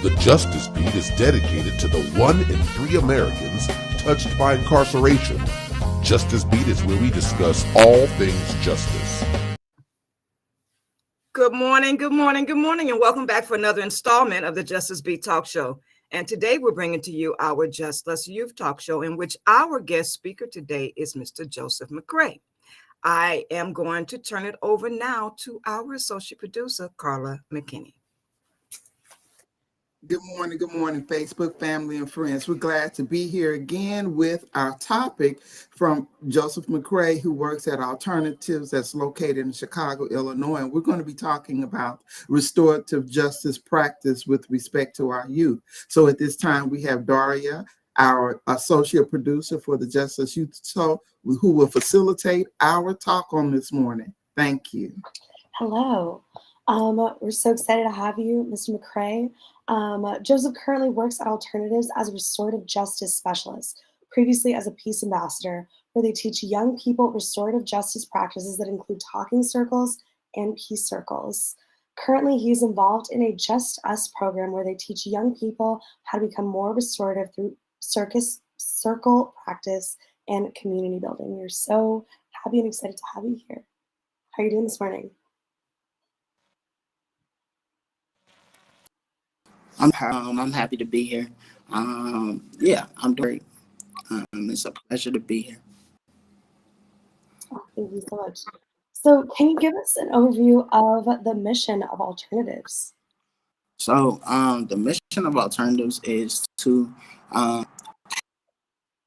The Justice Beat is dedicated to the 1 in 3 Americans touched by incarceration. Justice Beat is where we discuss all things justice. Good morning, and welcome back for another installment of the Justice Beat Talk Show. And today we're bringing to you our Just Us Youth Talk Show, in which our guest speaker today is Mr. Joseph Mccray. I am going to turn it over now to our associate producer, Carla McKinney. Good morning, Facebook family and friends. We're glad to be here again with our topic from Joseph Mccray, who works at Alternatives that's located in Chicago, Illinois. And we're going to be talking about restorative justice practice with respect to our youth. So at this time, we have Daria, our associate producer for the Justice Youth Show, who will facilitate our talk on this morning. Thank you. Hello. We're so excited to have you, Mr. Mccray. Joseph currently works at Alternatives as a restorative justice specialist, previously as a peace ambassador, where they teach young people restorative justice practices that include talking circles and peace circles. Currently, he's involved in a Just Us program where they teach young people how to become more restorative through circle practice and community building. We're so happy and excited to have you here. How are you doing this morning? I'm happy to be here. I'm doing great. It's a pleasure to be here. Oh, thank you so much. So can you give us an overview of the mission of Alternatives? So the mission of Alternatives is to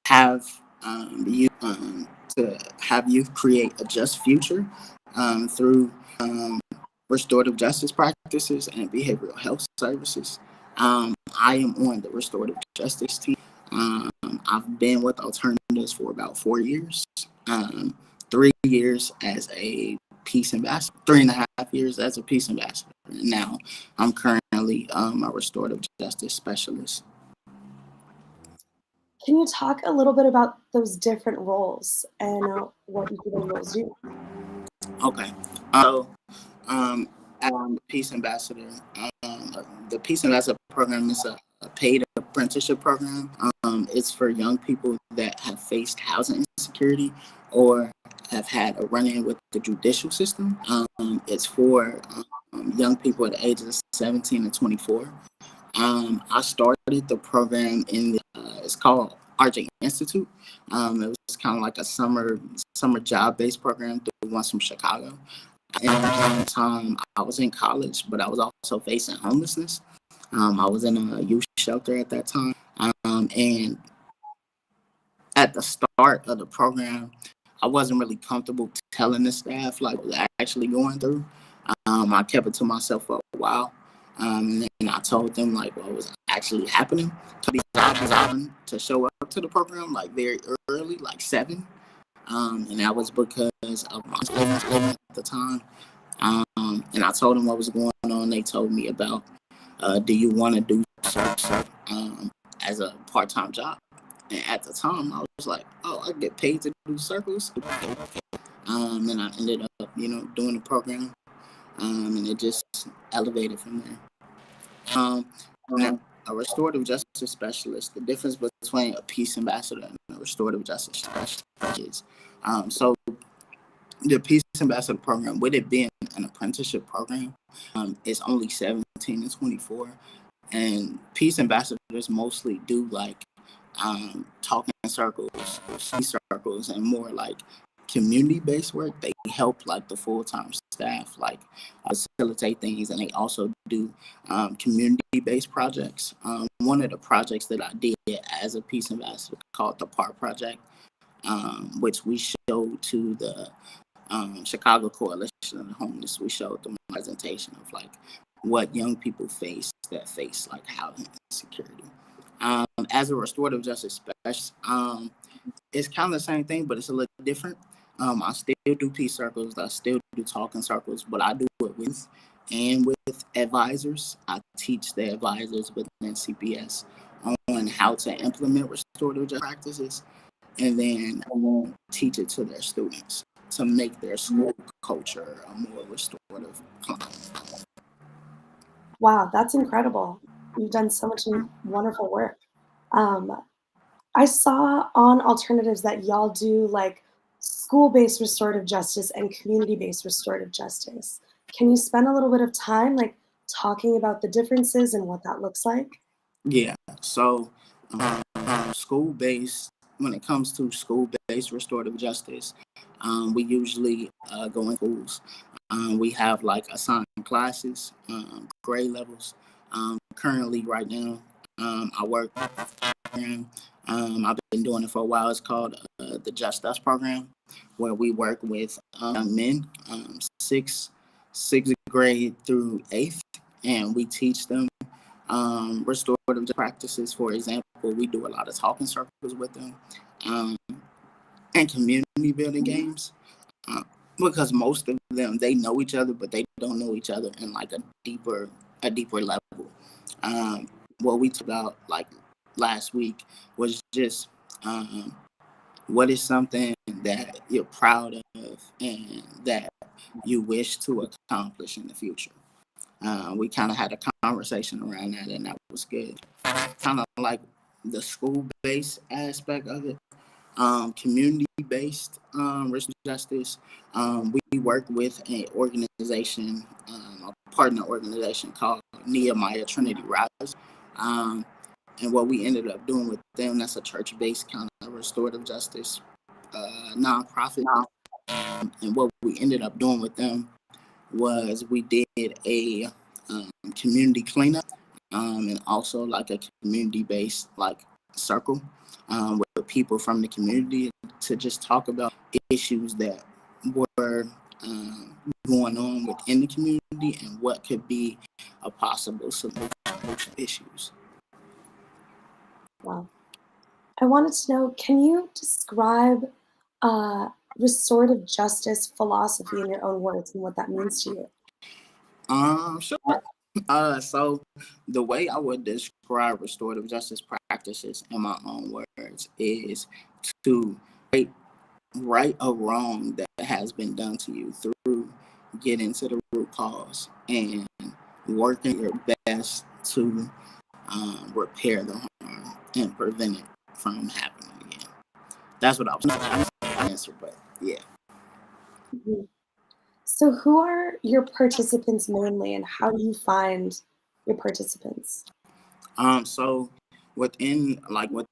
have youth create a just future through restorative justice practices and behavioral health services. I am on the restorative justice team. I've been with Alternatives for about 4 years, 3 years as a peace ambassador, 3.5 years as a peace ambassador. And now I'm currently a restorative justice specialist. Can you talk a little bit about those different roles and what each of those roles do? Okay. So, as a peace ambassador, the Peace Ambassador program is a paid apprenticeship program. It's for young people that have faced housing insecurity or have had a run-in with the judicial system. It's for young people at the ages of 17 and 24. I started the program it's called RJ Institute. It was kind of like a summer job-based program through ones from Chicago. And at the time, I was in college, but I was also facing homelessness. I was in a youth shelter at that time. And at the start of the program, I wasn't really comfortable telling the staff like what I was actually going through. I kept it to myself for a while. And then I told them like what was actually happening. So I was on to show up to the program like very early, like 7. And that was because of my living at the time. And I told them what was going on. They told me about, do you want to do circles as a part-time job? And at the time, I was like, oh, I get paid to do circles. And I ended up, doing the program. And it just elevated from there. Now, a restorative justice specialist, the difference between a peace ambassador and a restorative justice specialist is, so the Peace Ambassador program, with it being an apprenticeship program, is only 17 and 24. And Peace Ambassadors mostly do like talking circles, circles, and more like community-based work. They help like the full-time staff like facilitate things, and they also do community-based projects. One of the projects that I did as a peace ambassador called the PART Project, which we showed to the Chicago Coalition of the Homeless. We showed them a presentation of like what young people face like housing insecurity. As a restorative justice specialist, it's kind of the same thing, but it's a little different. I still do peace circles. I still do talking circles, but I do it with advisors. I teach the advisors within CPS on how to implement restorative justice practices, and then teach it to their students to make their school culture a more restorative climate. Wow, that's incredible. You've done so much wonderful work. I saw on alternatives that y'all do like school-based restorative justice and community-based restorative justice. Can you spend a little bit of time like talking about the differences and what that looks like? Yeah. So, school-based, when it comes to school-based restorative justice, we usually go in schools. We have like assigned classes, grade levels. Currently, right now, I work program. I've been doing it for a while. It's called the JustUs program, where we work with young men, sixth grade through eighth, and we teach them restorative practices. For example, we do a lot of talking circles with them, and community building games. Because most of them, they know each other, but they don't know each other in like a deeper level. What we talked about like last week was just what is something that you're proud of and that you wish to accomplish in the future. We kind of had a conversation around that, and that was good. Kind of like the school-based aspect of it. Community-based racial justice. We work with an organization, a partner organization called Nehemiah Trinity Rise. And what we ended up doing with them, that's a church-based kind of restorative justice nonprofit. And what we ended up doing with them was we did a community cleanup and also like a community-based like circle with people from the community to just talk about issues that were going on within the community and what could be a possible solution to those issues. Wow. I wanted to know, can you describe restorative justice philosophy in your own words and what that means to you? Sure. So the way I would describe restorative justice practices in my own words is to right a wrong that has been done to you through getting to the root cause and working your best to repair the harm and prevent it from happening again. That's what I was trying to answer, but yeah. Mhm. So who are your participants mainly, and how do you find your participants? So within the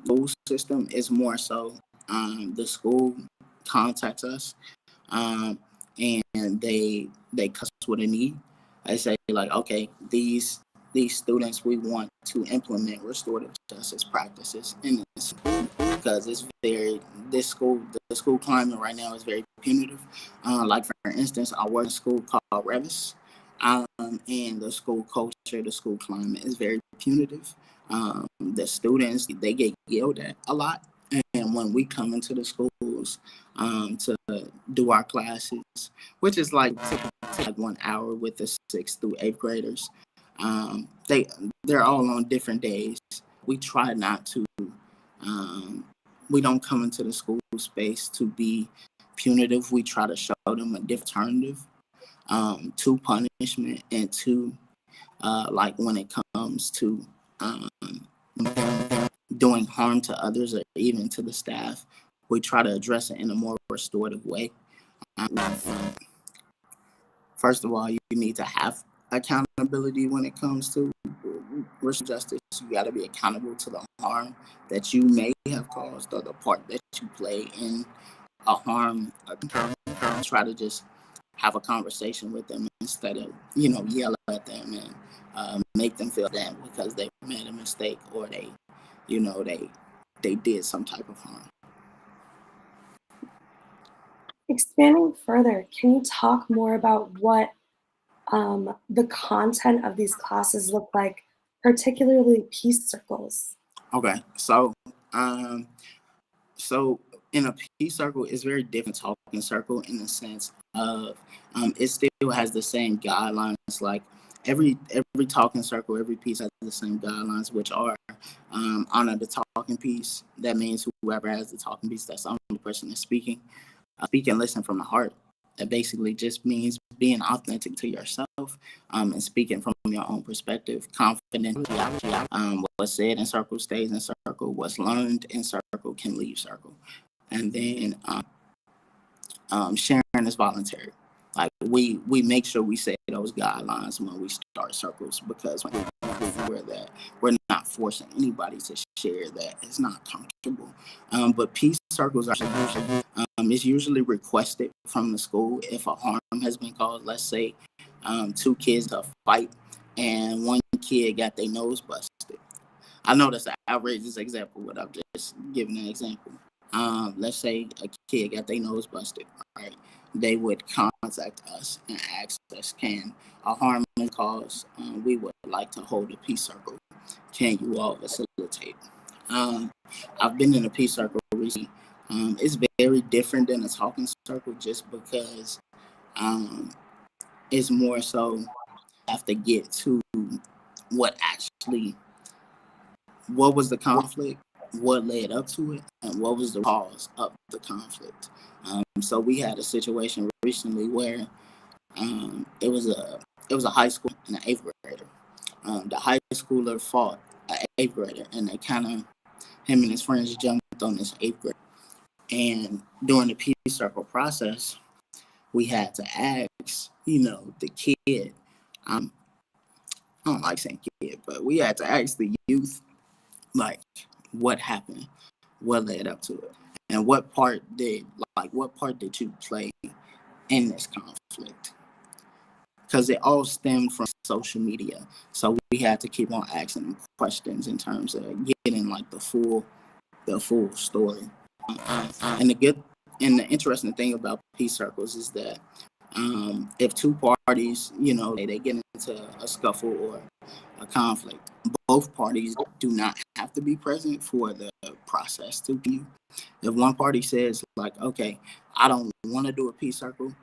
school system is more so the school contacts us and they cuss with a need. I say like, okay, these students, we want to implement restorative justice practices in the school because the school climate right now is very punitive. Like for instance, I work in a school called Revis, and the school culture, the school climate is very punitive. The students, they get yelled at a lot. And when we come into the schools to do our classes, which is like 1 hour with the 6th through 8th graders, they're all on different days. We try not to. We don't come into the school space to be punitive. We try to show them a different alternative to punishment and to like when it comes to doing harm to others or even to the staff, we try to address it in a more restorative way. First of all, you need to have accountability when it comes to racial justice. You got to be accountable to the harm that you may have caused or the part that you play in a harm occurrence. Try to just have a conversation with them instead of yell at them and make them feel bad because they made a mistake or they did some type of harm. Expanding further, can you talk more about what the content of these classes look like, particularly peace circles? Okay, so in a peace circle, it's very different talking circle in the sense of it still has the same guidelines. Like every talking circle, every piece has the same guidelines, which are honor the talking piece. That means whoever has the talking piece, that's the only person that's speaking. Speak and listen from the heart. That basically just means being authentic to yourself, and speaking from your own perspective. Confidentiality, what's said in circle stays in circle. What's learned in circle can leave circle. And then sharing is voluntary. Like we make sure we say those guidelines when we start circles, because we're not forcing anybody to share that is not comfortable. But peace circles are it's usually requested from the school if a harm has been caused. Let's say 2 kids fight and 1 kid got their nose busted. I know that's an outrageous example, but I'm just giving an example. Let's say a kid got their nose busted, right? They would contact us and ask us, can a harm be caused? We would like to hold a peace circle. Can you all facilitate? I've been in a peace circle recently. It's very different than a talking circle, just because it's more so have to get to what was the conflict, what led up to it, and what was the cause of the conflict. So we had a situation recently where it was a high school and an 8th grader. The high schooler fought an 8th grader, and they him and his friends jumped on this 8th grader. And during the peace circle process, we had to ask, the kid. I don't like saying kid, but we had to ask the youth, like, what happened, what led up to it, and what part did you play in this conflict? Because it all stemmed from social media, so we had to keep on asking questions in terms of getting like the full story. And the interesting thing about peace circles is that if 2 parties, they get into a scuffle or a conflict, both parties do not have to be present for the process to be. If one party says like, okay, I don't want to do a peace circle,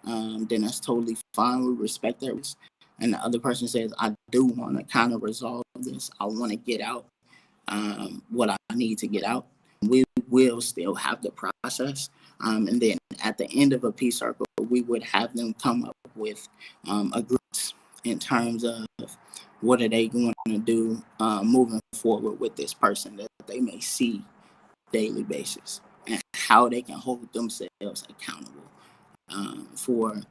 then that's totally fine. We respect that. And the other person says, I do want to kind of resolve this. I want to get out what I need to get out. We will still have the process. And then at the end of a peace circle, we would have them come up with agreements in terms of what are they going to do moving forward with this person that they may see daily basis, and how they can hold themselves accountable for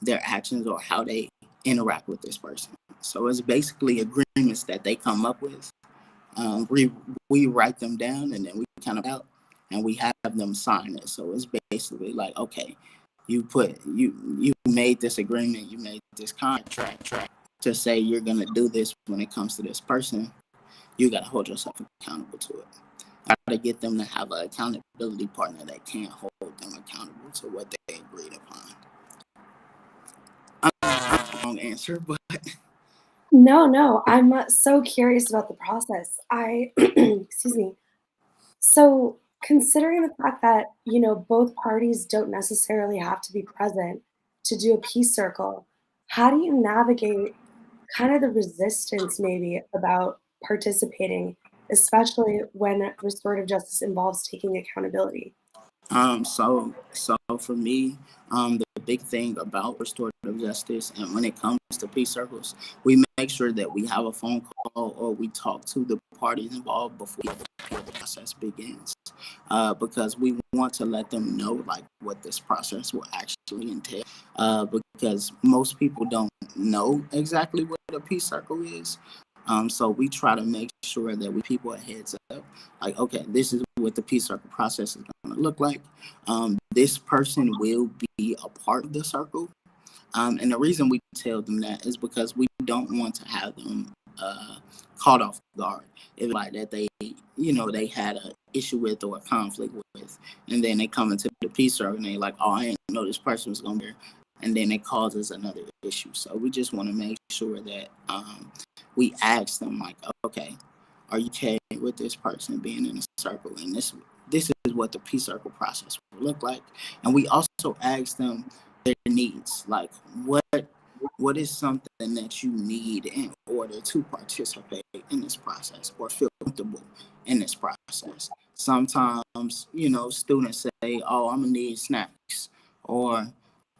their actions or how they interact with this person. So it's basically agreements that they come up with. We write them down, and then we kind of out, and we have them sign it. So it's basically like, okay, you made this agreement, you made this contract to say you're gonna do this when it comes to this person. You gotta hold yourself accountable to it. I gotta get them to have an accountability partner that can't hold them accountable to what they agreed upon. Long answer, but No, I'm so curious about the process. Excuse me. So, considering the fact that, both parties don't necessarily have to be present to do a peace circle, how do you navigate kind of the resistance maybe about participating, especially when restorative justice involves taking accountability? So for me, the big thing about restorative justice, and when it comes to peace circles, we make sure that we have a phone call or we talk to the parties involved before the process begins, because we want to let them know like what this process will actually entail, because most people don't know exactly what a peace circle is. So we try to make sure that we people a heads up, like, okay, this is what the peace circle process is going to look like. This person will be a part of the circle. And the reason we tell them that is because we don't want to have them caught off guard. If like that they had an issue with or a conflict with, and then they come into the peace circle and they like, oh, I didn't know this person was going to be here. And then it causes another issue. So we just want to make sure that we ask them like, okay, are you okay with this person being in a circle? And this is what the peace circle process will look like. And we also ask them their needs, like what is something that you need in order to participate in this process or feel comfortable in this process. Sometimes, students say, oh, I'm gonna need snacks, or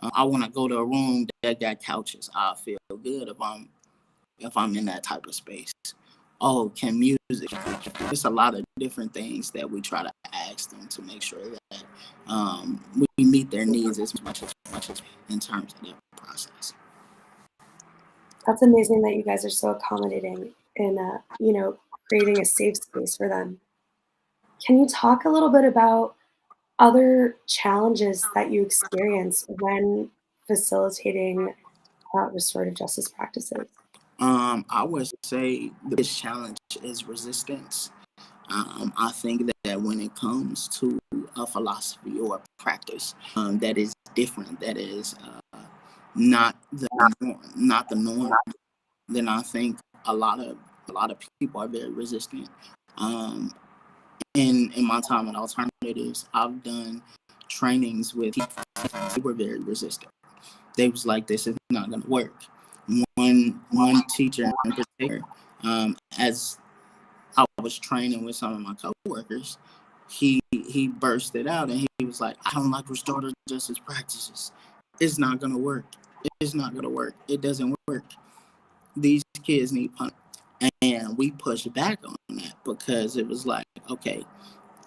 I want to go to a room that got couches. I feel good if I'm in that type of space. Oh, can music? It's a lot of different things that we try to ask them to make sure that we meet their needs as much as in terms of that process. That's amazing that you guys are so accommodating in, creating a safe space for them. Can you talk a little bit about other challenges that you experience when facilitating restorative justice practices? I would say the biggest challenge is resistance. I think that when it comes to a philosophy or a practice that is different, that is not the norm, then I think a lot of people are very resistant. Um, in my time at alternatives, I've done trainings with people who were very resistant. They was like, "This is not going to work." One teacher in particular, as I was training with some of my coworkers, he bursted out and he was like, "I don't like restorative justice practices. It's not gonna work. It's not gonna work. It doesn't work. These kids need punishment." And we pushed back on that because it was like, okay,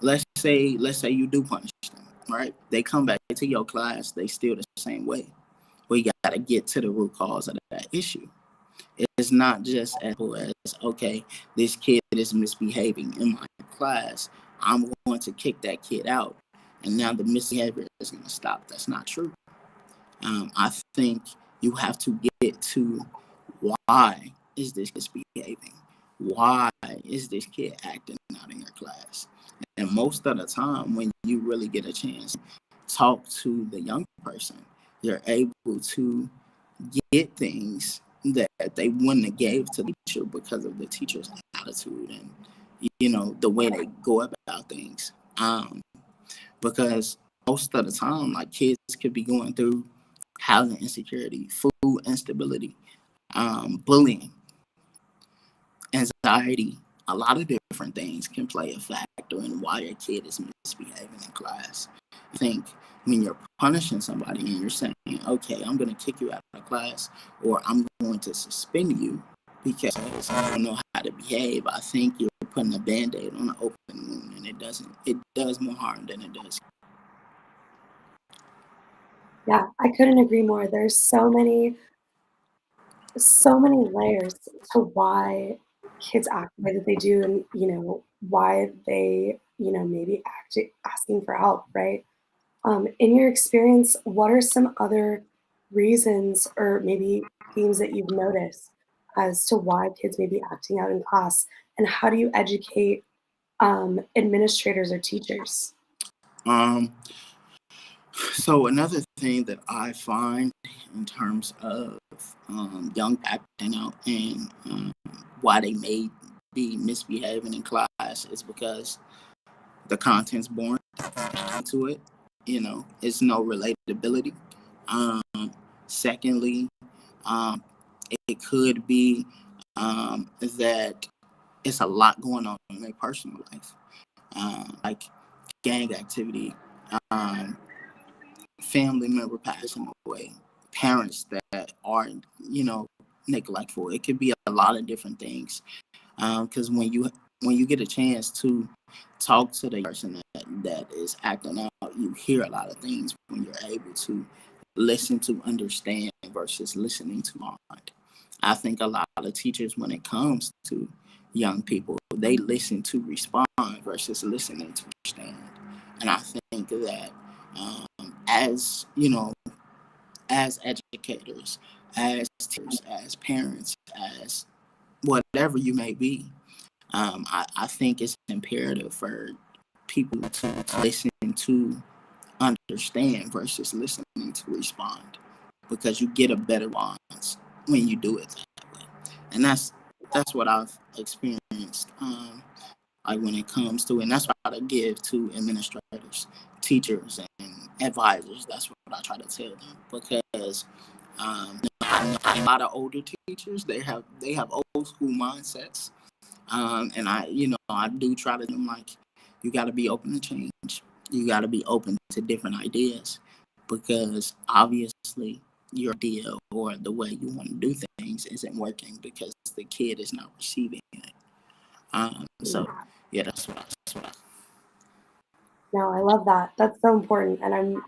let's say you do punish them, right? They come back to your class, they still the same way. We got to get to the root cause of that issue. It's not just as simple as, okay, this kid is misbehaving in my class, I'm going to kick that kid out, and now the misbehavior is going to stop. That's not true. I think you have to get to why is this kid misbehaving? Why is this kid acting out in your class? And most of the time, when you really get a chance to talk to the young person, you're able to get things that they wouldn't have gave to the teacher because of the teacher's attitude and the way they go about things. Because most of the time, like, kids could be going through housing insecurity, food instability, bullying, anxiety. A lot of different things can play a factor in why a kid is misbehaving in class. I think when you're punishing somebody and you're saying, okay, I'm going to kick you out of class, or I'm going to suspend you because you don't know how to behave, I think you're putting a Band-Aid on an open wound, and it does more harm than it does. Yeah, I couldn't agree more. There's so many layers to why kids act the way that they do, and why they maybe asking for help, right? In your experience, what are some other reasons or maybe themes that you've noticed as to why kids may be acting out in class, and how do you educate administrators or teachers? Um, so another thing that I find in terms of young acting out and why they may be misbehaving in class is because the content's boring to it. It's no relatability. Secondly, it could be that it's a lot going on in their personal life, like gang activity, family member passing away, parents that are, neglectful. It could be a lot of different things. Because when you get a chance to talk to the person that is acting out, you hear a lot of things when you're able to listen to understand versus listening to mind. I think a lot of teachers, when it comes to young people, they listen to respond versus listening to understand. And I think that as as educators, as teachers, as parents, as whatever you may be, I think it's imperative for people to listen to understand versus listening to respond, because you get a better response when you do it that way. And that's what I've experienced, like when it comes to, and that's what I try to give to administrators, teachers, and advisors. That's what I try to tell them, because a lot of older teachers, they have old school mindsets, and I do try to, like, you got to be open to change. You got to be open to different ideas, because obviously your idea or the way you want to do things isn't working because the kid is not receiving it. So yeah, that's what I. No, I love that. That's so important. And I'm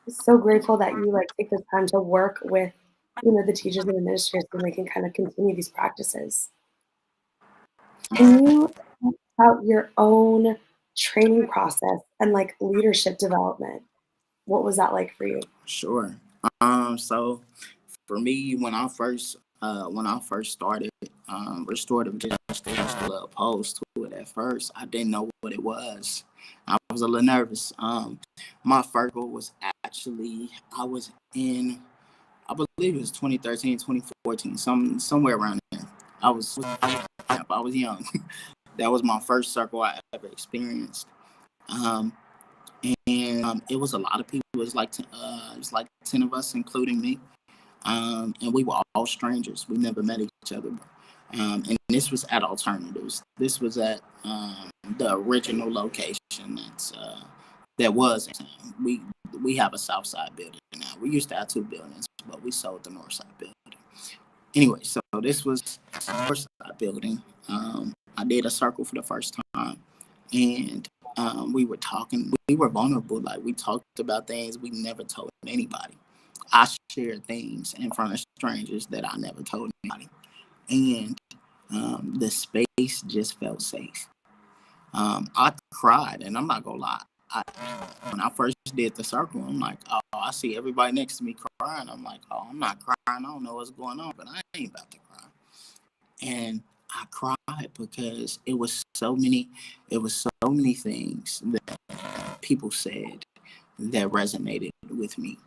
so grateful that you like take the time to work with, the teachers and administrators so they can kind of continue these practices. Can you talk about your own training process and like leadership development? What was that like for you? Sure. So for me, when I first started restorative justice, I was a little opposed to it at first. I didn't know what it was. I was a little nervous. My first goal was actually I was in, I believe it was 2013, 2014, somewhere around there. I was young. That was my first circle I ever experienced. And it was a lot of people. It was like 10 of us, including me. And we were all strangers. We never met each other. And this was at Alternatives. This was at the original location that was. We have a South Side building now. We used to have 2 buildings, but we sold the North Side building. Anyway, so this was the North Side building. I did a circle for the first time, and we were talking. We were vulnerable. Like, we talked about things we never told anybody. I shared things in front of strangers that I never told anybody. And the space just felt safe. I cried, and I'm not going to lie. When I first did the circle, I'm like, oh, I see everybody next to me crying. I'm like, oh, I'm not crying. I don't know what's going on, but I ain't about to cry. And I cried because it was so many things that people said that resonated with me.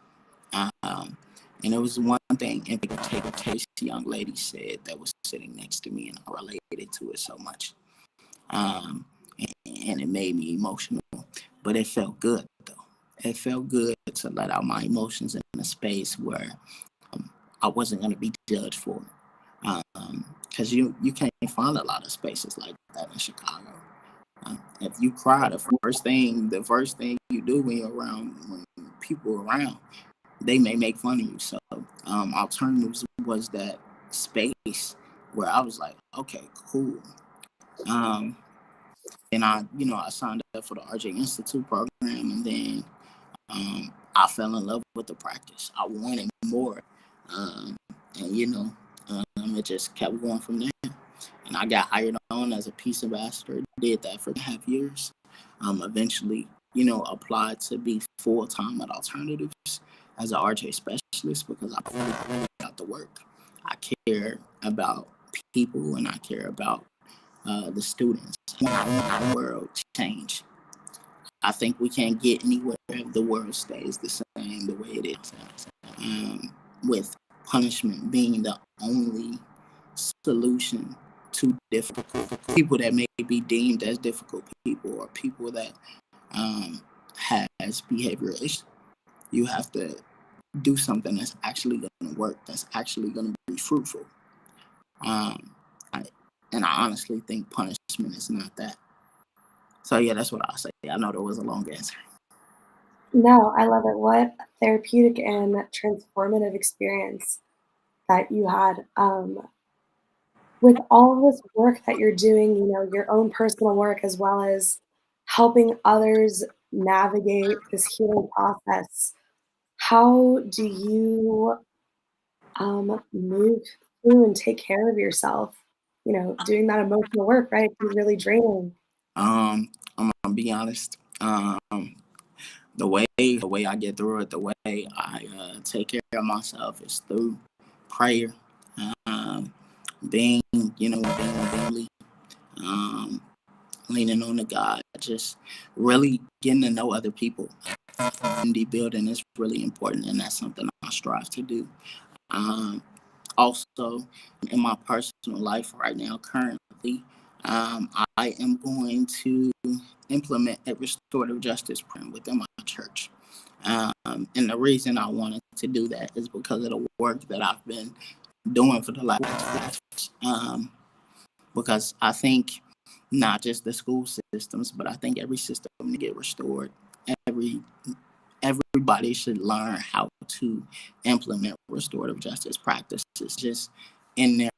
And it was one thing in particular, this young lady said that was sitting next to me, and I related to it so much. And it made me emotional, but it felt good though. It felt good to let out my emotions in a space where I wasn't going to be judged for it. Because you can't find a lot of spaces like that in Chicago. If you cry, the first thing you do when you're around, when people are around, they may make fun of you. So Alternatives was that space where I was like, okay, cool. And I signed up for the RJ Institute program, and then I fell in love with the practice. I wanted more, and it just kept going from there. And I got hired on as a peace ambassador. Did that for 2.5 years. Eventually, applied to be full-time at Alternatives as an RJ specialist because I really got the work. I care about people, and I care about the students. I want the world to change. I think we can't get anywhere if the world stays the same the way it is. With punishment being the only solution to difficult people that may be deemed as difficult people, or people that has behavioral issues. You have to do something that's actually going to work, that's actually going to be fruitful. And I honestly think punishment is not that. So yeah, that's what I'll say. I know that was a long answer. No, I love it. What a therapeutic and transformative experience that you had. With all this work that you're doing, your own personal work, as well as helping others navigate this healing process, how do you move through and take care of yourself? Doing that emotional work, right? It can be really draining. I'm gonna be honest. The way I get through it, the way I take care of myself is through prayer, being leaning on the God, just really getting to know other people. Community building is really important, and that's something I strive to do. Also, in my personal life right now, currently, I am going to implement a restorative justice program within my church. And the reason I wanted to do that is because of the work that I've been doing for the last because I think not just the school systems, but I think every system to get restored. Everybody everybody should learn how to implement restorative justice practices just in their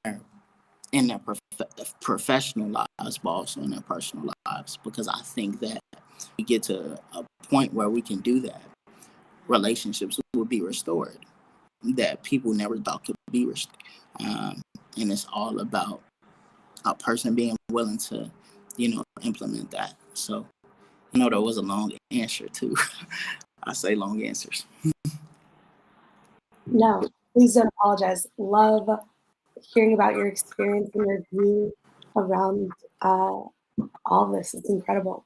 professional lives, but also in their personal lives, because I think that we get to a point where we can do that, relationships will be restored that people never thought could be restored. And it's all about a person being willing to, implement that. So, there was a long answer too. I say long answers. No, please don't apologize. Love hearing about your experience and your view around all this. It's incredible.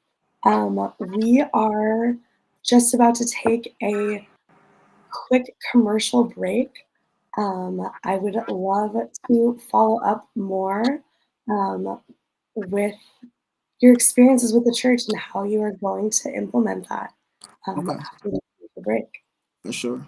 We are just about to take a quick commercial break. I would love to follow up more with your experiences with the church and how you are going to implement that Okay. after the break. For sure.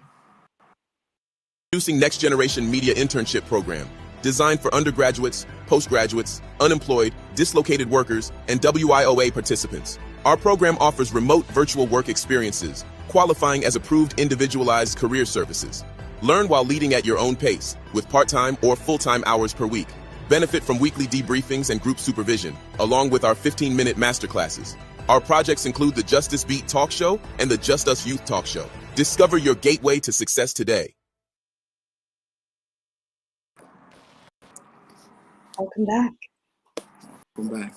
Producing Next Generation Media Internship Program, designed for undergraduates, postgraduates, unemployed, dislocated workers, and WIOA participants. Our program offers remote virtual work experiences, qualifying as approved individualized career services. Learn while leading at your own pace, with part-time or full-time hours per week. Benefit from weekly debriefings and group supervision, along with our 15-minute masterclasses. Our projects include the Justice Beat Talk Show and the Just Us Youth Talk Show. Discover your gateway to success today. Welcome back. Welcome back.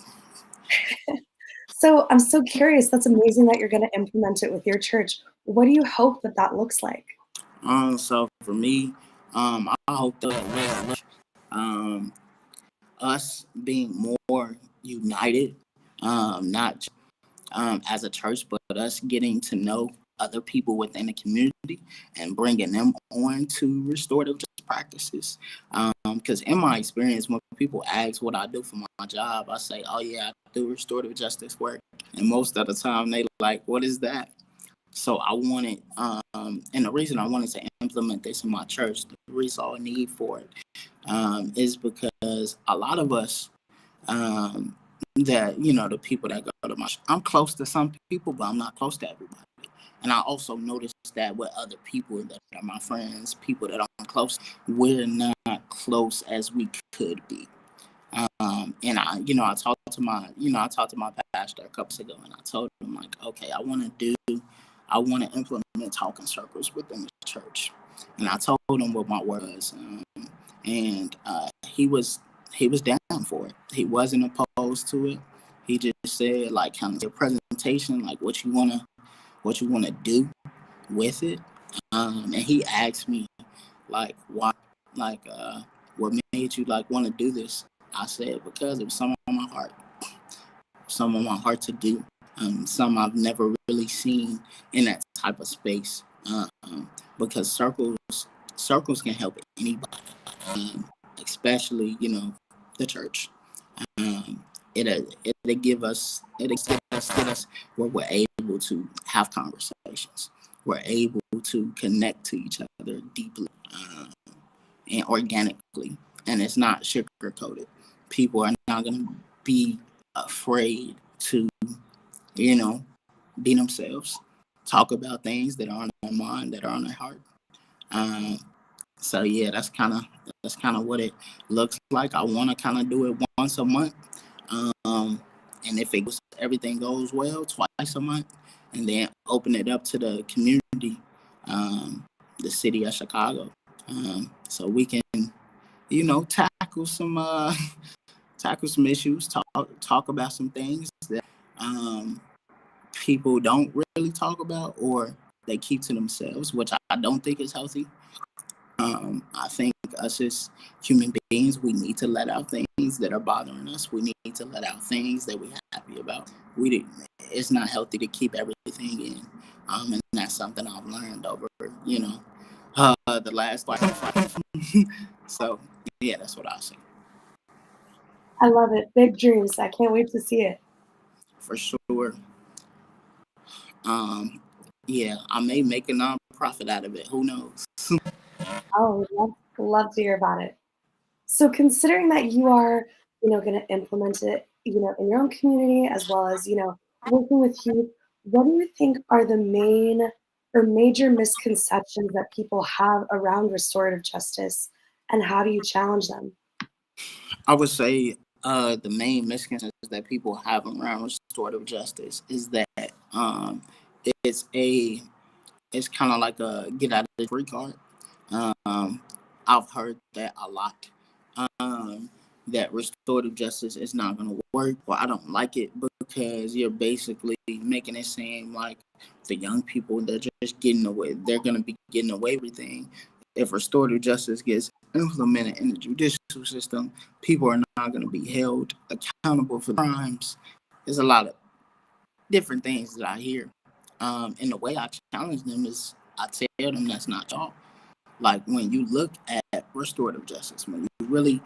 So I'm so curious. That's amazing that you're going to implement it with your church. What do you hope that looks like? So for me, I hope that us being more united, not as a church, but us getting to know other people within the community and bringing them on to restorative justice practices. Because in my experience, when people ask what I do for my job, I say, oh yeah, I do restorative justice work. And most of the time they like, what is that? So I wanted, and the reason I wanted to implement this in my church, the reason I need for it, is because a lot of us, that, the people that go to my church, I'm close to some people, but I'm not close to everybody. And I also noticed that with other people that are my friends, people that I'm close, we're not close as we could be. And I talked to my pastor a couple ago, and I told him, like, okay, I want to implement talking circles within the church. And I told him what my word was, and he was down for it. He wasn't opposed to it. He just said, like, kind of a presentation, like what you want to do with it. And he asked me, like, why, like, what made you like want to do this? I said, because it was something on my heart to do. Some I've never really seen in that type of space. Because circles can help anybody, especially, the church. It'll give us where we're able to have conversations. We're able to connect to each other deeply and organically, and it's not sugar-coated. People are not going to be afraid to, be themselves, talk about things that are on their mind, that are on their heart. So yeah, that's kind of what it looks like. I want to kind of do it once a month, and if everything goes well, twice a month, and then open it up to the community, the city of Chicago, so we can, tackle some issues, talk about some things that people don't really talk about, or they keep to themselves, which I don't think is healthy. I think us as human beings, we need to let out things that are bothering us. We need to let out things that we're happy about. It's not healthy to keep everything in. And that's something I've learned over, the last 5 years. So yeah, that's what I'll say. I love it. Big dreams. I can't wait to see it. For sure. Yeah, I may make a nonprofit out of it. Who knows? Oh, we'd love to hear about it. So considering that you are, going to implement it, in your own community, as well as, working with youth, what do you think are the main or major misconceptions that people have around restorative justice, and how do you challenge them? I would say the main misconceptions that people have around restorative justice is that it's it's kind of like a get out of the free card. I've heard that a lot. That restorative justice is not going to work. Well, I don't like it because you're basically making it seem like the young people, they're just getting away. They're going to be getting away with everything. If restorative justice gets implemented in the judicial system, people are not going to be held accountable for crimes. There's a lot of different things that I hear. And the way I challenge them is I tell them that's not y'all. Like when you look at restorative justice, when you really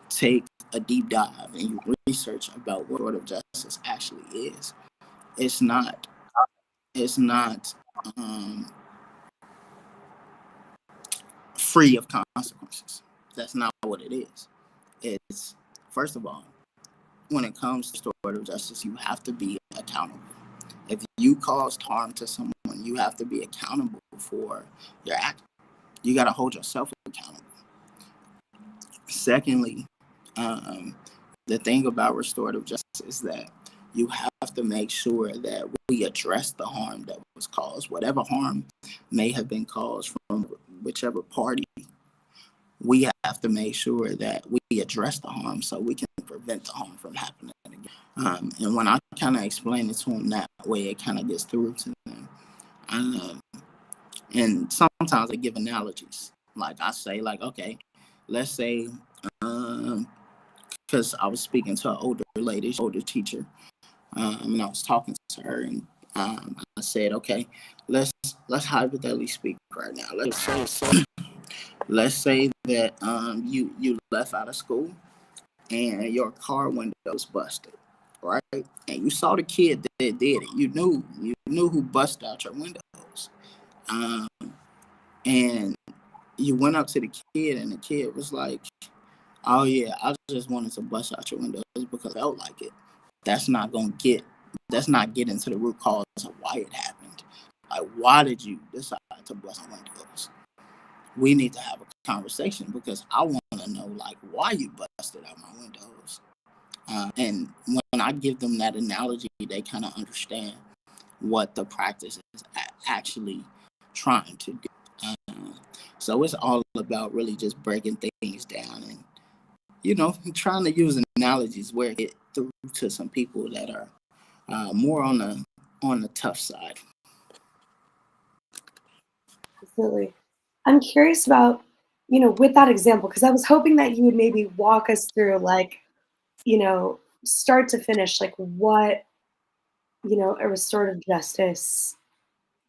take a deep dive and you research about what restorative justice actually is, it's not free of consequences. That's not what it is. It's, first of all, when it comes to restorative justice, you have to be accountable. If you caused harm to someone, you have to be accountable for your act. You got to hold yourself accountable. Secondly, the thing about restorative justice is that you have to make sure that we address the harm that was caused. Whatever harm may have been caused from whichever party, we have to make sure that we address the harm so we can prevent the harm from happening again. And when I kind of explain it to them that way, it kind of gets through to them. And sometimes I give analogies. Like I say, like, okay, let's say, because I was speaking to an older lady, older teacher, and I was talking to her, and I said, okay, let's hypothetically speak right now. Let's say that you left out of school and your car window was busted, right? And you saw the kid that did it. You knew who busted out your windows. And you went up to the kid, and the kid was like, oh yeah, I just wanted to bust out your windows because I felt like it. That's not getting to the root cause of why it happened. Like, why did you decide to bust out windows? We need to have a conversation because I want to know, like, why you busted out my windows. And when I give them that analogy, they kind of understand what the practice is actually trying to do. So it's all about really just breaking things down and, trying to use analogies where it through to some people that are more on the tough side. Absolutely. I'm curious about, with that example, because I was hoping that you would maybe walk us through, like, start to finish, like what, a restorative justice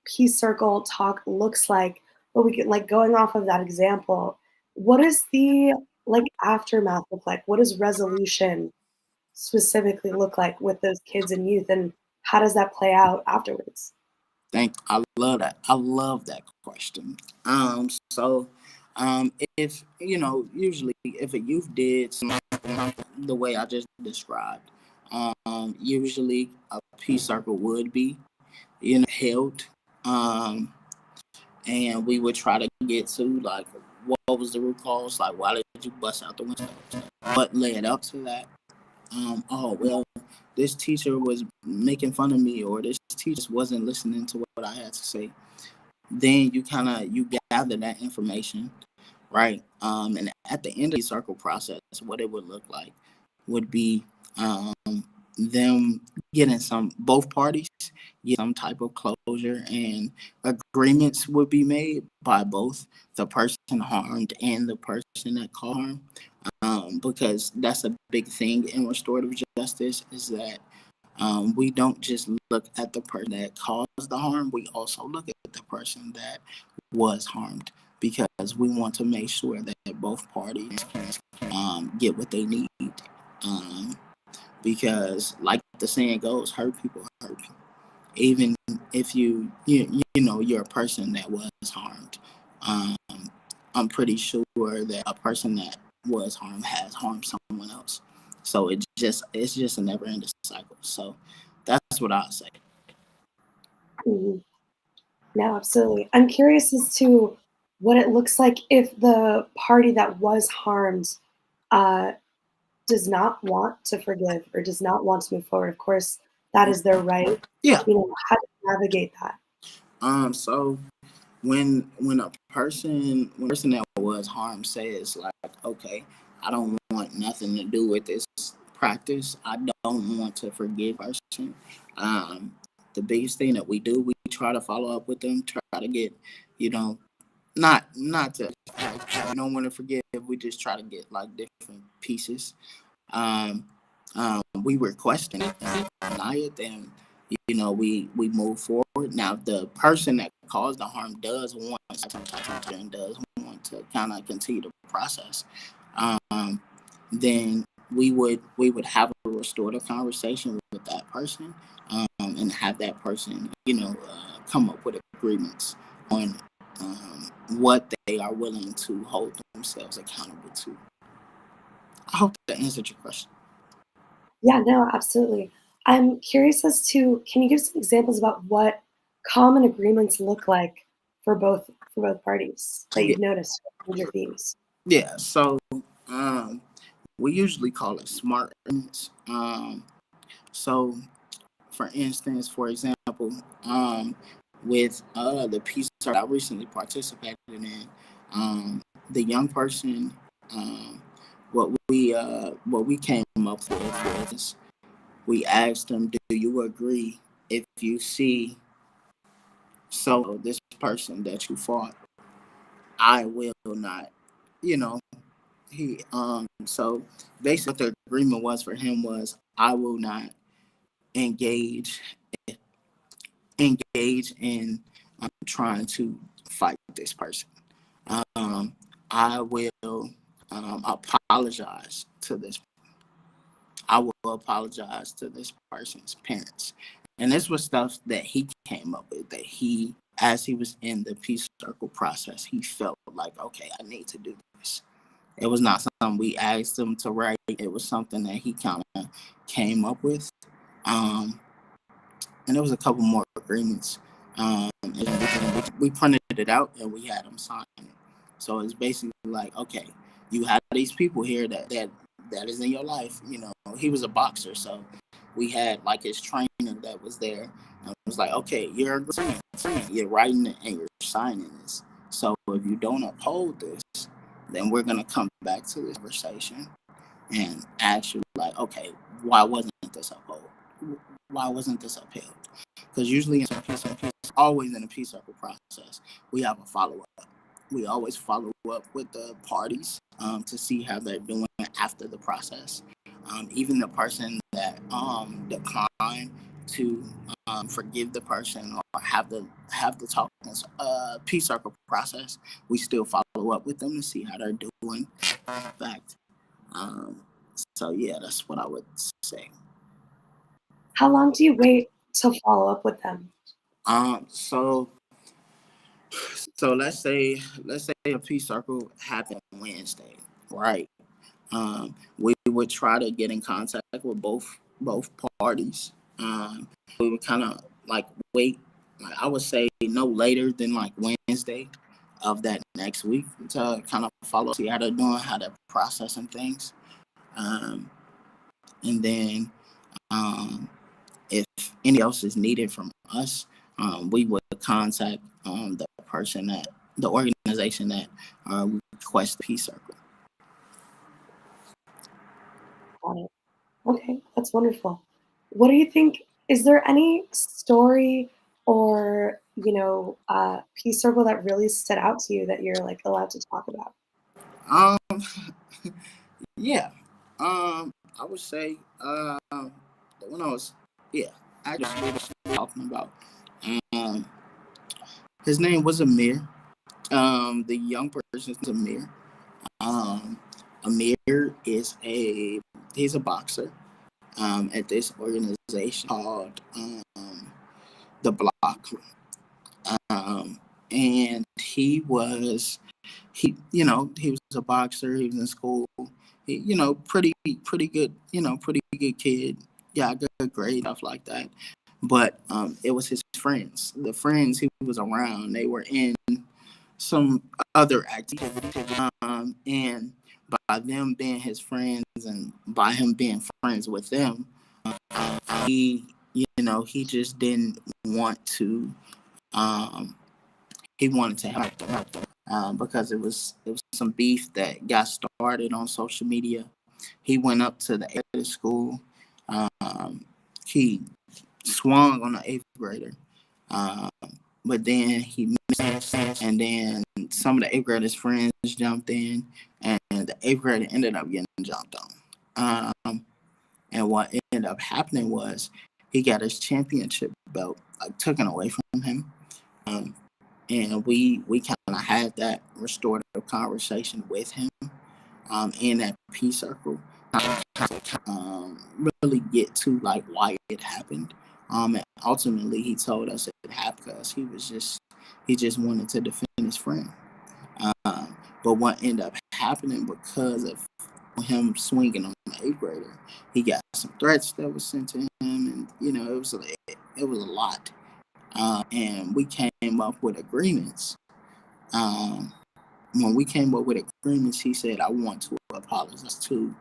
peace circle talk looks like. But we could, like, going off of that example, what does the, like, aftermath look like? What does resolution specifically look like with those kids and youth, and how does that play out afterwards? I love that. I love that question. So if usually if a youth did something the way I just described, usually a peace circle would be held, and we would try to get to, like, what was the root cause, like, why did you bust out the window, what led up to that. Oh well, this teacher was making fun of me, or this teacher wasn't listening to what I had to say. Then you gather that information, right? And at the end of the circle process, what it would look like would be them getting both parties get some type of closure, and agreements would be made by both the person harmed and the person that caused harm. Because that's a big thing in restorative justice, is that we don't just look at the person that caused the harm, we also look at the person that was harmed, because we want to make sure that both parties get what they need. Because, like the saying goes, hurt people hurt people. Even if you're a person that was harmed, I'm pretty sure that a person that was harmed has harmed someone else. So it's just a never-ending cycle. So that's what I say. Mhm. No, absolutely. I'm curious as to what it looks like if the party that was harmed uh, does not want to forgive or does not want to move forward. Of course, that is their right. Yeah. How to navigate that. So when a person that was harmed says like, okay, I don't want nothing to do with this practice. I don't want to forgive a person. The biggest thing that we do, we try to follow up with them, try to get, not to, we don't want to forgive. We just try to get like different pieces. Um, we request it and deny it, and we move forward. Now, if the person that caused the harm does want and does want to kind of continue the process, then we would have a restorative conversation with that person, and have that person, come up with agreements on what they are willing to hold themselves accountable to. I hope that answered your question. Yeah, no, absolutely. I'm curious as to, can you give some examples about what common agreements look like for both parties that Yeah. you've noticed with your themes? Yeah. So we usually call it smart agreements. So for instance, for example, with the piece that I recently participated in, the young person, what we came up with is we asked them, do you agree if you see this person that you fought, I will not, you know, so basically what the agreement was for him was, I will not engage in trying to fight this person. I will apologize to this. I will apologize to this person's parents. And this was stuff that he came up with, that he, as he was in the peace circle process, he felt like, okay, I need to do this. It was not something we asked him to write. It was something that he kind of came up with. And there was a couple more agreements. And we printed it out and we had him sign it. So it's basically like, okay, you have these people here that is in your life. He was a boxer, so we had like his trainer that was there. And it was like, okay, you're agreeing, you're writing it and you're signing this. So if you don't uphold this, then we're gonna come back to this conversation and ask you like, okay, why wasn't this upheld? Why wasn't this upheld? Because usually always in a peace circle process, we have a follow-up. We always follow up with the parties to see how they're doing after the process. Even the person that declined to forgive the person or have the talk peace circle process, we still follow up with them to see how they're doing. In fact, so yeah, that's what I would say. How long do you wait to follow up with them? So let's say a peace circle happened Wednesday, right? We would try to get in contact with both parties. We would kind of like wait, like I would say no later than like Wednesday of that next week to kind of follow, see how they're doing, how they're processing things, and then if any else is needed from us, we would contact the organization that requests the peace circle. Got it. Okay, that's wonderful. What do you think? Is there any story or peace circle that really stood out to you that you're like allowed to talk about? Yeah. I would say when I was I just was talking about. His name was Amir. The young person's Amir. Amir he's a boxer at this organization called the Block. And he was a boxer. He was in school. Pretty good. Pretty good kid. Yeah, good grade, stuff like that. but it was his friends. The friends he was around, they were in some other activity, and by them being his friends and by him being friends with them, he, he just didn't want to. He wanted to help them because it was some beef that got started on social media. He went up to the 8th school. He swung on the 8th grader, but then he missed, and then some of the 8th graders' friends jumped in, and the 8th grader ended up getting jumped on. And what ended up happening was he got his championship belt taken away from him. And we kind of had that restorative conversation with him in that peace circle, really get to like why it happened. And ultimately he told us it happened because he just wanted to defend his friend. But what ended up happening because of him swinging on the 8th grader, he got some threats that was sent to him, and it was a lot. And we came up with agreements. When we came up with agreements, he said, "I want to apologize to."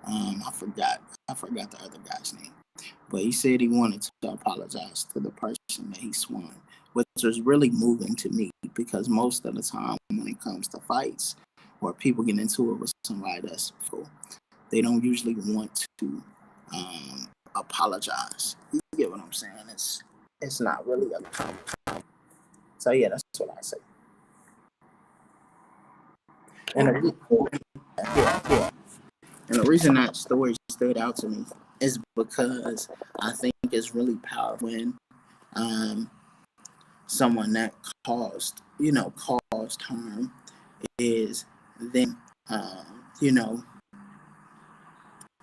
I forgot the other guy's name, but he said he wanted to apologize to the person that he swung, which was really moving to me because most of the time when it comes to fights or people get into it with somebody that's full, they don't usually want to apologize. You get what I'm saying? It's not really a common. So yeah, that's what I say. And the reason that story stood out to me is because I think it's really powerful when someone that caused harm is then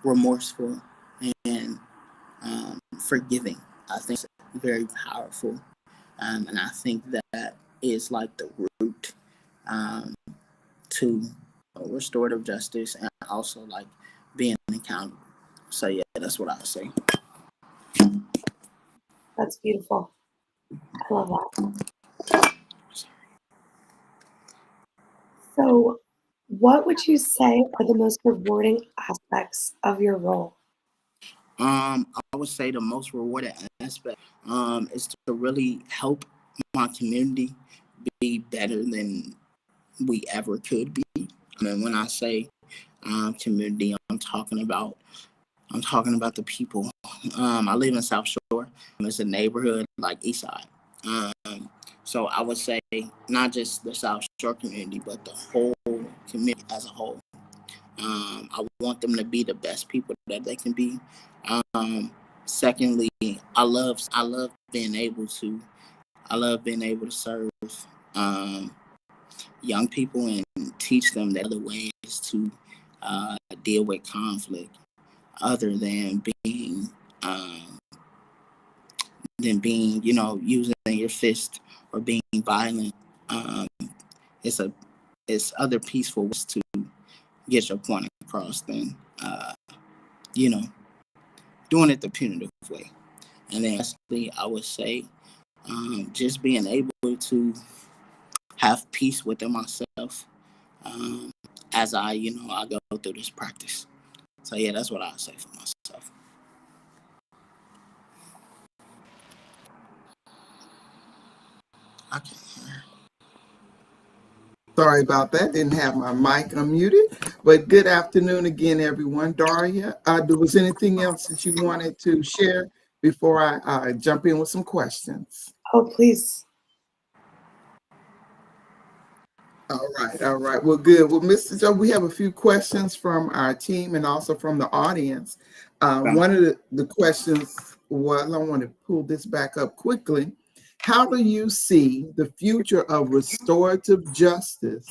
remorseful and forgiving. I think it's very powerful, and I think that is like the root to restorative justice and also like being accountable. So yeah, that's what I would say. That's beautiful. I love that. So, what would you say are the most rewarding aspects of your role? I would say the most rewarding aspect is to really help my community be better than we ever could be. I mean, when I say community, I'm talking about the people. I live in South Shore. It's a neighborhood like East Side. So I would say not just the South Shore community, but the whole community as a whole. I want them to be the best people that they can be. Secondly, I love being able to serve young people and teach them the other ways to deal with conflict other than being using your fist or being violent. It's other peaceful ways to get your point across than doing it the punitive way. And then lastly, I would say just being able to have peace within myself as I go through this practice. So yeah, that's what I would say for myself. I can't hear. Sorry about that. Didn't have my mic unmuted. But good afternoon again, everyone. Daria, was anything else that you wanted to share before I jump in with some questions? Oh, please. All right. Well, good. Well, Mr. Joe, we have a few questions from our team and also from the audience. One of the questions was, I want to pull this back up quickly. How do you see the future of restorative justice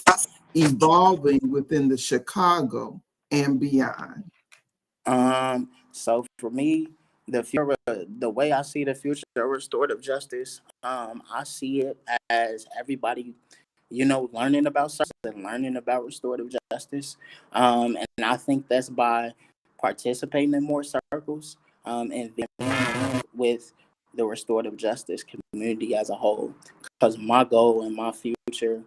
evolving within the Chicago and beyond? So for me, the way I see the future of restorative justice, I see it as everybody, learning about justice and learning about restorative justice. And I think that's by participating in more circles, and with the restorative justice community as a whole. Because my goal and my future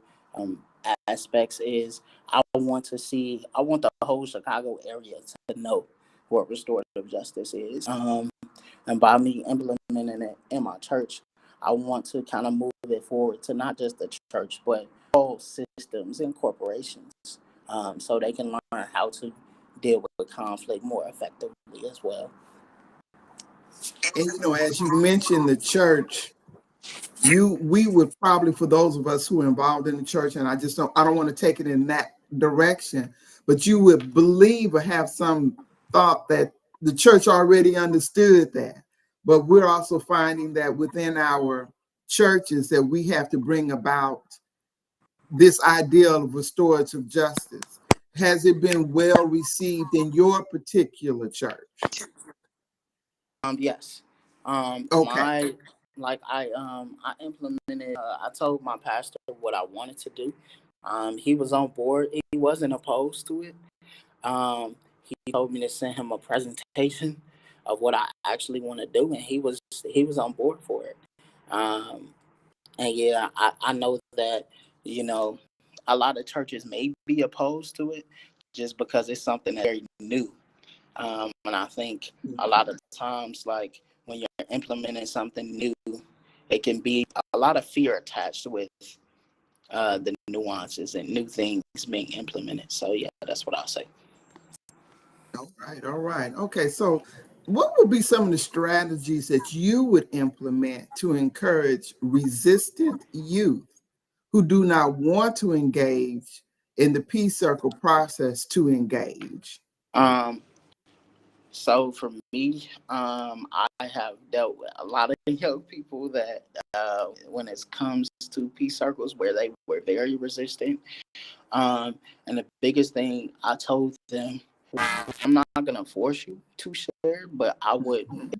aspects is I want the whole Chicago area to know what restorative justice is. And by me implementing it in my church, I want to kind of move it forward to not just the church, but all systems and corporations, so they can learn how to deal with conflict more effectively as well. And as you mentioned the church, we would probably, for those of us who are involved in the church, and I don't want to take it in that direction, but you would believe or have some thought that the church already understood that. But we're also finding that within our churches that we have to bring about this ideal of restorative justice. Has it been well received in your particular church? Yes. Okay. I implemented. I told my pastor what I wanted to do. He was on board. He wasn't opposed to it. He told me to send him a presentation of what I actually want to do, and he was on board for it. And yeah, I know that a lot of churches may be opposed to it just because it's something that's very new. And I think a lot of times, like when you're implementing something new, it can be a lot of fear attached with the nuances and new things being implemented. So yeah, that's what I'll say. All right. Okay, so what would be some of the strategies that you would implement to encourage resistant youth who do not want to engage in the peace circle process to engage? So for me, I have dealt with a lot of young people that when it comes to peace circles where they were very resistant. And the biggest thing I told them, I'm not going to force you to share, but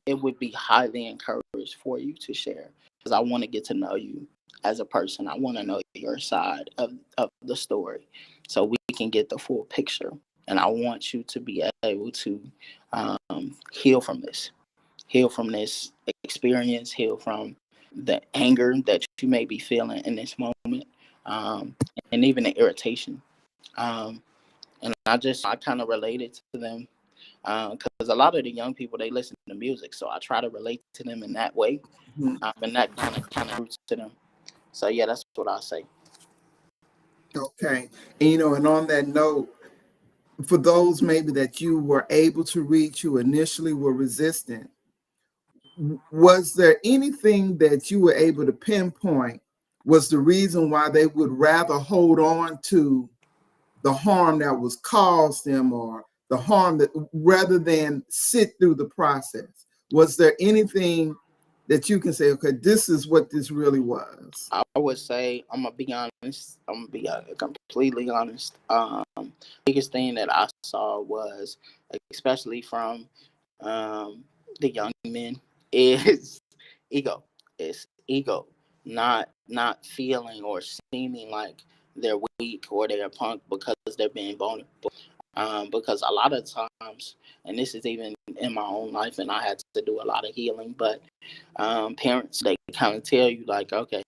it would be highly encouraged for you to share because I want to get to know you as a person. I want to know your side of the story so we can get the full picture. And I want you to be able to heal from this experience, heal from the anger that you may be feeling in this moment, and even the irritation. And I kind of related to them because a lot of the young people, they listen to music. So I try to relate to them in that way, and that kind of roots to them. So yeah, that's what I say. Okay. And on that note, for those maybe that you were able to reach who initially were resistant, was there anything that you were able to pinpoint was the reason why they would rather hold on to the harm that was caused them or the harm that rather than sit through the process? Was there anything that you can say, okay, this is what this really was? I would say, I'm going to be honest. I'm going to be completely honest. Biggest thing that I saw was, especially from the young men, is ego. It's ego, not feeling or seeming like they're weak or they're punk because they're being vulnerable. Because a lot of times, and this is even in my own life, and I had to do a lot of healing, but parents, they kind of tell you like, okay,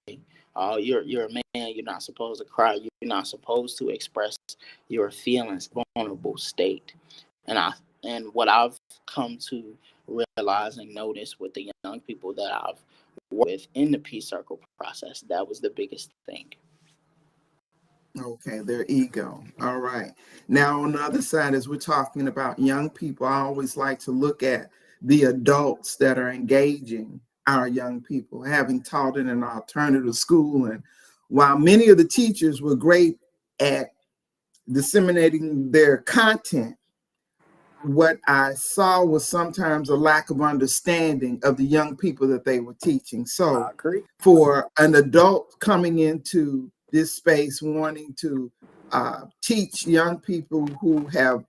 you're a man, you're not supposed to cry, you're not supposed to express your feelings, vulnerable state. And what I've come to realize and notice with the young people that I've worked with in the peace circle process, that was the biggest thing. Okay, their ego. All right. Now, on the other side, as we're talking about young people, I always like to look at the adults that are engaging our young people, having taught in an alternative school. And while many of the teachers were great at disseminating their content, what I saw was sometimes a lack of understanding of the young people that they were teaching. So for an adult coming into this space wanting to teach young people who have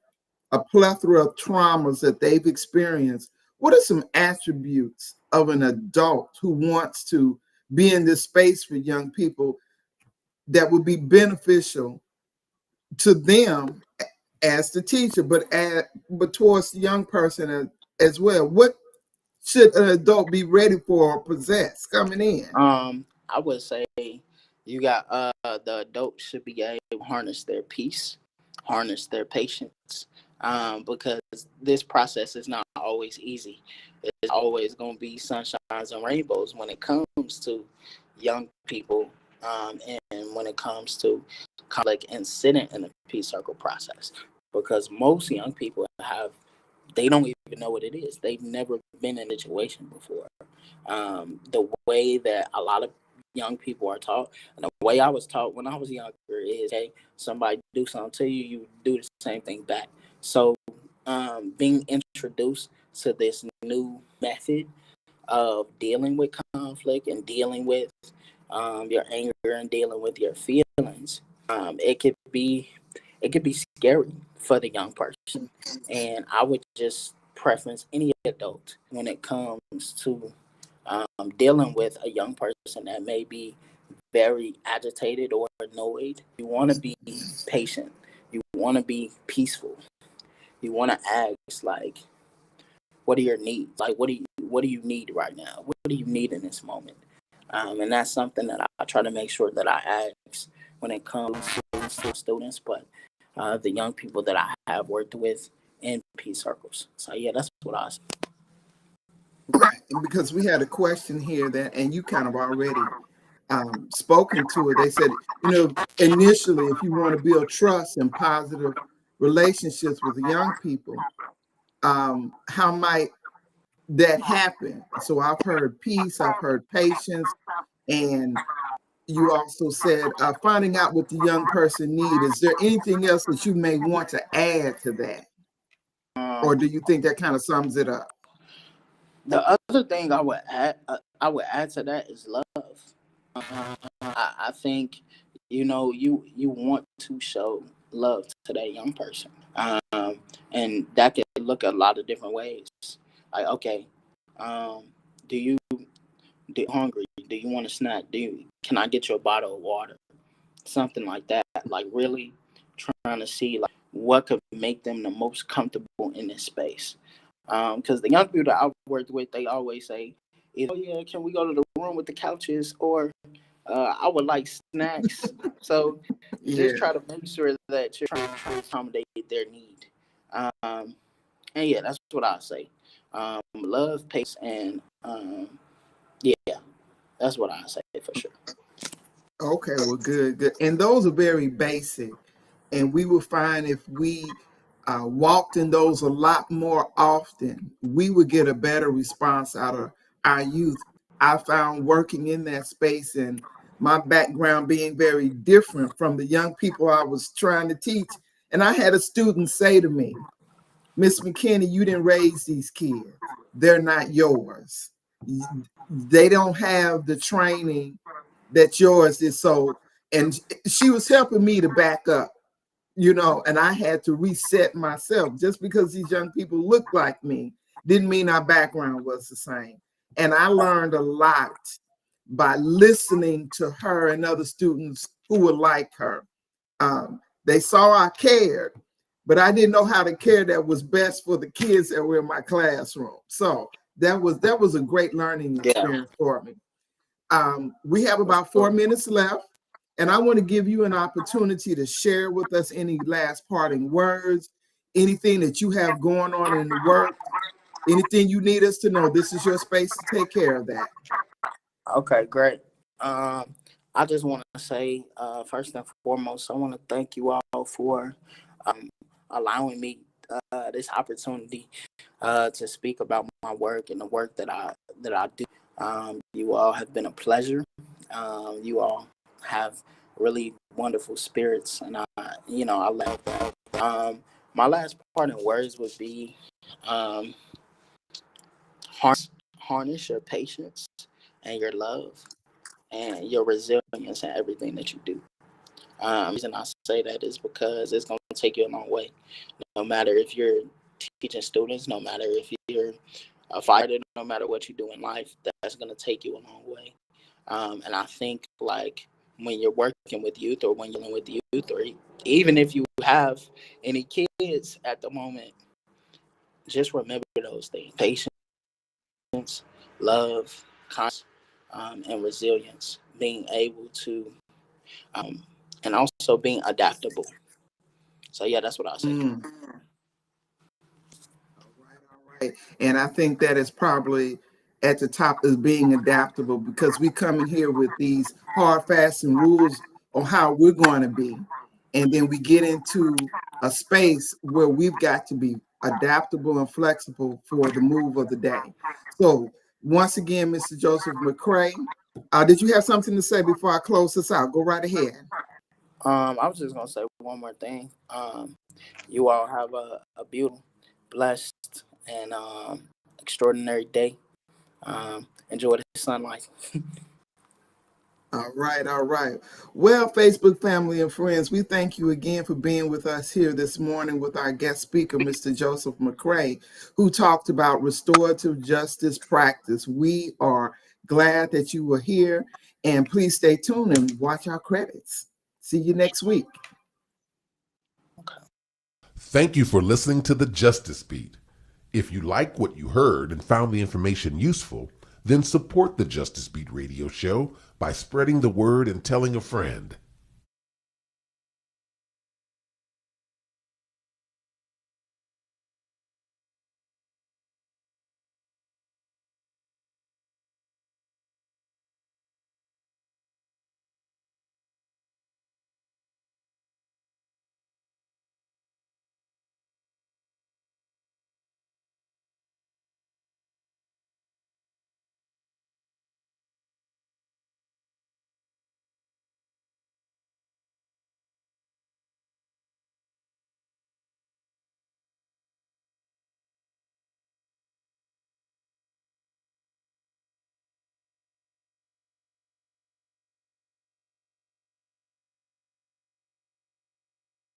a plethora of traumas that they've experienced, what are some attributes of an adult who wants to be in this space for young people that would be beneficial to them as the teacher, but towards the young person as well? What should an adult be ready for or possess coming in? I would say you got the adult should be able to harness their peace, harness their patience, because this process is not always easy. It's always going to be sunshines and rainbows when it comes to young people, and when it comes to conflict and sitting in the peace circle process, because most young people they don't even know what it is. They've never been in a situation before. The way that a lot of young people are taught, and the way I was taught when I was younger is, hey, somebody do something to you, you do the same thing back. So being introduced to this new method of dealing with conflict and dealing with your anger and dealing with your feelings, it could be scary for the young person. And I would just preference any adult when it comes to dealing with a young person that may be very agitated or annoyed. You want to be patient. You want to be peaceful. You want to ask, like, what are your needs? Like, what do you need right now? What do you need in this moment? And that's something that I try to make sure that I ask when it comes to students, but the young people that I have worked with in peace circles. So yeah, that's what I say. Right, because we had a question here and you kind of already spoken to it. They said, initially, if you want to build trust and positive relationships with the young people, how might that happen? So I've heard peace, I've heard patience, and you also said finding out what the young person needs. Is there anything else that you may want to add to that? Or do you think that kind of sums it up? The other thing I would add to that is love. I think you want to show love to that young person, and that could look a lot of different ways. Like, okay, do you hungry? Do you want a snack? Can I get you a bottle of water? Something like that. Like, really trying to see like what could make them the most comfortable in this space. Because the young people that I've worked with, they always say, "Oh yeah, can we go to the room with the couches?" Or I would like snacks. So just try to make sure that you're trying to accommodate their need. And yeah, that's what I say. Love, pace, and yeah, that's what I say for sure. Okay, well, good. And those are very basic. And we will find if we walked in those a lot more often, we would get a better response out of our youth. I found working in that space and my background being very different from the young people I was trying to teach. And I had a student say to me, "Miss McKinney, you didn't raise these kids. They're not yours. They don't have the training that yours is." So, and she was helping me to back up, and I had to reset myself. Just because these young people look like me didn't mean our background was the same. And I learned a lot by listening to her and other students who were like her. They saw I cared, but I didn't know how to care that was best for the kids that were in my classroom. So that was a great learning experience for me. We have about 4 minutes left, and I want to give you an opportunity to share with us any last parting words, anything that you have going on in the work, anything you need us to know. This is your space to take care of that. Okay, great. I just want to say, first and foremost, I want to thank you all for allowing me this opportunity to speak about my work and the work that I do. You all have been a pleasure. You all have really wonderful spirits, and I love that. My last parting words would be harness your patience and your love and your resilience in everything that you do. The reason I say that is because it's going to take you a long way. No matter if you're teaching students, no matter if you're a fighter, no matter what you do in life, that's going to take you a long way. And I think, like, when you're working with youth, or when you're dealing with youth, or even if you have any kids at the moment, just remember those things: patience, patience, love, kindness, and resilience. Being able to, and also being adaptable. So yeah, that's what I'll say. Right. And I think that is probably at the top is being adaptable, because we come in here with these hard, fast and rules on how we're going to be. And then we get into a space where we've got to be adaptable and flexible for the move of the day. So once again, Mr. Joseph Mccray, did you have something to say before I close this out? Go right ahead. I was just gonna say one more thing. You all have a beautiful, blessed, and extraordinary day. Enjoy the sunlight. All right, all right. Well, Facebook family and friends, we thank you again for being with us here this morning with our guest speaker, Mr. Joseph Mccray, who talked about restorative justice practice. We are glad that you were here, and please stay tuned and watch our credits. See you next week. Thank you for listening to the Justice Beat. If you like what you heard and found the information useful, then support the Justice Beat radio show by spreading the word and telling a friend.